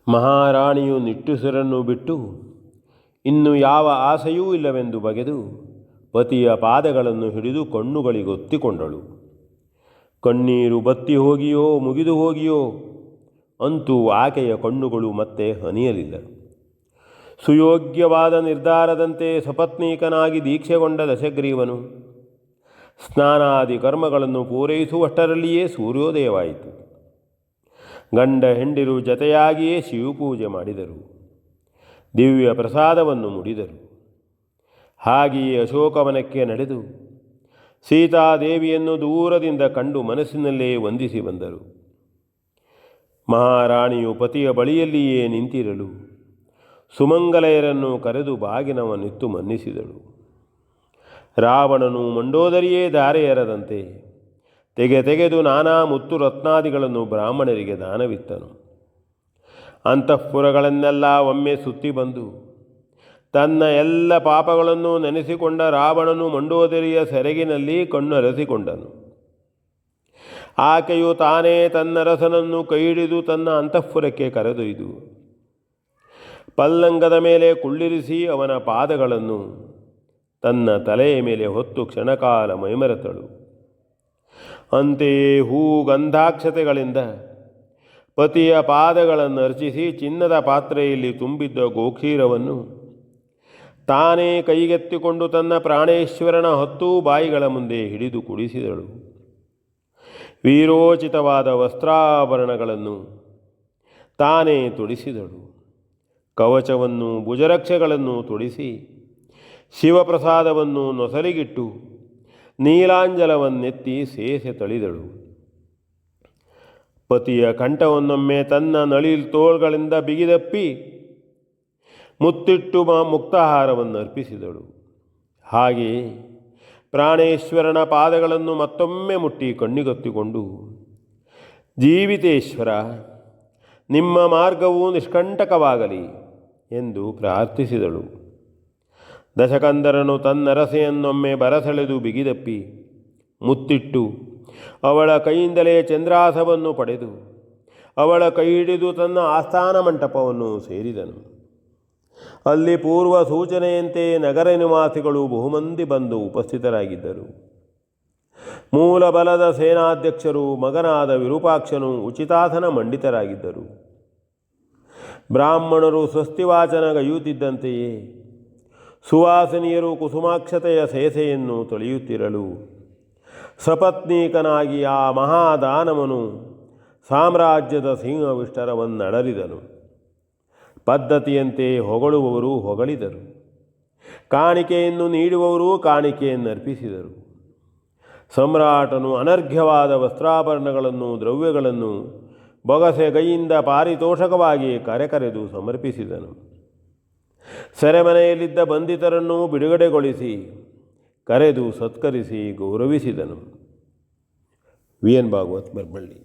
ಮಹಾರಾಣಿಯು ನಿಟ್ಟುಸಿರನ್ನು ಬಿಟ್ಟು ಇನ್ನು ಯಾವ ಆಸೆಯೂ ಇಲ್ಲವೆಂದು ಬಗೆದು ಪತಿಯ ಪಾದಗಳನ್ನು ಹಿಡಿದು ಕಣ್ಣುಗಳಿಗೊತ್ತಿಕೊಂಡಳು. ಕಣ್ಣೀರು ಬತ್ತಿ ಹೋಗಿಯೋ ಮುಗಿದು ಹೋಗಿಯೋ ಅಂತೂ ಆಕೆಯ ಕಣ್ಣುಗಳು ಮತ್ತೆ ಹನಿಯಲಿಲ್ಲ. ಸುಯೋಗ್ಯವಾದ ನಿರ್ಧಾರದಂತೆ ಸಪತ್ನೀಕನಾಗಿ ದೀಕ್ಷೆಗೊಂಡ ದಶಗ್ರೀವನು ಸ್ನಾನಾದಿ ಕರ್ಮಗಳನ್ನು ಪೂರೈಸುವಷ್ಟರಲ್ಲಿಯೇ ಸೂರ್ಯೋದಯವಾಯಿತು. ಗಂಡ ಹೆಂಡಿರು ಜತೆಯಾಗಿಯೇ ಶಿವಪೂಜೆ ಮಾಡಿದರು. ದಿವ್ಯ ಪ್ರಸಾದವನ್ನು ಮುಡಿದರು. ಹಾಗೆಯೇ ಅಶೋಕವನಕ್ಕೆ ನಡೆದು ಸೀತಾದೇವಿಯನ್ನು ದೂರದಿಂದ ಕಂಡು ಮನಸ್ಸಿನಲ್ಲೇ ವಂದಿಸಿ ಬಂದರು. ಮಹಾರಾಣಿಯು ಪತಿಯ ಬಳಿಯಲ್ಲಿಯೇ ನಿಂತಿರಲು ಸುಮಂಗಲೆಯರನ್ನು ಕರೆದು ಬಾಗಿನವನ್ನಿತ್ತು ಮನ್ನಿಸಿದಳು. ರಾವಣನು ಮಂಡೋದರಿಯೇ ಧಾರೆಯರದಂತೆ ತೆಗೆದು ನಾನಾ ಮುತ್ತು ರತ್ನಾದಿಗಳನ್ನು ಬ್ರಾಹ್ಮಣರಿಗೆ ದಾನವಿತ್ತನು. ಅಂತಃಪುರಗಳನ್ನೆಲ್ಲ ಒಮ್ಮೆ ಸುತ್ತಿ ಬಂದು ತನ್ನ ಎಲ್ಲ ಪಾಪಗಳನ್ನು ನೆನೆಸಿಕೊಂಡ ರಾವಣನು ಮಂಡೋದರಿಯ ಸೆರಗಿನಲ್ಲಿ ಕಣ್ಣರಸಿಕೊಂಡನು. ಆಕೆಯು ತಾನೇ ತನ್ನ ರಸನನ್ನು ಕೈಹಿಡಿದು ತನ್ನ ಅಂತಃಪುರಕ್ಕೆ ಕರೆದೊಯ್ದು ಪಲ್ಲಂಗದ ಮೇಲೆ ಕುಳ್ಳಿರಿಸಿ ಅವನ ಪಾದಗಳನ್ನು ತನ್ನ ತಲೆಯ ಮೇಲೆ ಹೊತ್ತು ಕ್ಷಣಕಾಲ ಮೈಮರೆತಳು. ಅಂತೆಯೇ ಗಂಧಾಕ್ಷತೆಗಳಿಂದ ಪತಿಯ ಪಾದಗಳನ್ನು ಅರ್ಚಿಸಿ ಚಿನ್ನದ ಪಾತ್ರೆಯಲ್ಲಿ ತುಂಬಿದ್ದ ಗೋಕ್ಷೀರವನ್ನು ತಾನೇ ಕೈಗೆತ್ತಿಕೊಂಡು ತನ್ನ ಪ್ರಾಣೇಶ್ವರನ 10 ಬಾಯಿಗಳ ಮುಂದೆ ಹಿಡಿದು ಕುಡಿಸಿದಳು. ವೀರೋಚಿತವಾದ ವಸ್ತ್ರಾಭರಣಗಳನ್ನು ತಾನೇ ತೊಡಿಸಿದಳು. ಕವಚವನ್ನು ಭುಜರಕ್ಷೆಗಳನ್ನು ತೊಡಿಸಿ ಶಿವಪ್ರಸಾದವನ್ನು ನೊಸಲಿಗಿಟ್ಟು ನೀಲಾಂಜಲವನ್ನೆತ್ತಿ ಸೇಸೆ ತಳಿದಳು. ಪತಿಯ ಕಂಠವನ್ನೊಮ್ಮೆ ತನ್ನ ನಳಿಲ್ ತೋಳ್ಗಳಿಂದ ಬಿಗಿದಪ್ಪಿ ಮುತ್ತಿಟ್ಟು ಮುಕ್ತಾಹಾರವನ್ನು ಅರ್ಪಿಸಿದಳು. ಹಾಗೆಯೇ ಪ್ರಾಣೇಶ್ವರನ ಪಾದಗಳನ್ನು ಮತ್ತೊಮ್ಮೆ ಮುಟ್ಟಿ ಕಣ್ಣಿಗೊತ್ತಿಕೊಂಡು, ಜೀವಿತೇಶ್ವರ, ನಿಮ್ಮ ಮಾರ್ಗವು ನಿಷ್ಕಂಟಕವಾಗಲಿ ಎಂದು ಪ್ರಾರ್ಥಿಸಿದಳು. ದಶಕಂದರನು ತನ್ನರಸೆಯನ್ನೊಮ್ಮೆ ಬರಸೆಳೆದು ಬಿಗಿದಪ್ಪಿ ಮುತ್ತಿಟ್ಟು ಅವಳ ಕೈಯಿಂದಲೇ ಚಂದ್ರಾಸವನ್ನು ಪಡೆದು ಅವಳ ಕೈ ಹಿಡಿದು ತನ್ನ ಆಸ್ಥಾನ ಮಂಟಪವನ್ನು ಸೇರಿದನು. ಅಲ್ಲಿ ಪೂರ್ವ ಸೂಚನೆಯಂತೆ ನಗರ ನಿವಾಸಿಗಳು ಬಹುಮಂದಿ ಬಂದು ಉಪಸ್ಥಿತರಾಗಿದ್ದರು. ಮೂಲ ಬಲದ ಸೇನಾಧ್ಯಕ್ಷರು ಮಗನಾದ ವಿರೂಪಾಕ್ಷನು ಉಚಿತಾಸನ ಮಂಡಿತರಾಗಿದ್ದರು. ಬ್ರಾಹ್ಮಣರು ಸ್ವಸ್ತಿವಾಚನಗೈಯುತ್ತಿದ್ದಂತೆಯೇ ಸುವಾಸನೀಯರು ಕುಸುಮಾಕ್ಷತೆಯ ಸೇಸೆಯನ್ನು ತೊಳೆಯುತ್ತಿರಲು ಸಪತ್ನೀಕನಾಗಿ ಆ ಮಹಾದಾನವನು ಸಾಮ್ರಾಜ್ಯದ ಸಿಂಹವಿಷ್ಟರವನ್ನಡರಿದನು. ಪದ್ಧತಿಯಂತೆ ಹೊಗಳುವವರು ಹೊಗಳಿದರು, ಕಾಣಿಕೆಯನ್ನು ನೀಡುವವರು ಕಾಣಿಕೆಯನ್ನರ್ಪಿಸಿದರು. ಸಮ್ರಾಟನು ಅನರ್ಘ್ಯವಾದ ವಸ್ತ್ರಾಭರಣಗಳನ್ನು ದ್ರವ್ಯಗಳನ್ನು ಬೊಗಸೆಗೈಯಿಂದ ಪಾರಿತೋಷಕವಾಗಿ ಕರೆದು ಸಮರ್ಪಿಸಿದನು. ಸೆರೆಮನೆಯಲ್ಲಿದ್ದ ಬಂಧಿತರನ್ನು ಬಿಡುಗಡೆಗೊಳಿಸಿ ಕರೆದು ಸತ್ಕರಿಸಿ ಗೌರವಿಸಿದನು. V N Bhagwat, ಮರ್ಬಳ್ಳಿ.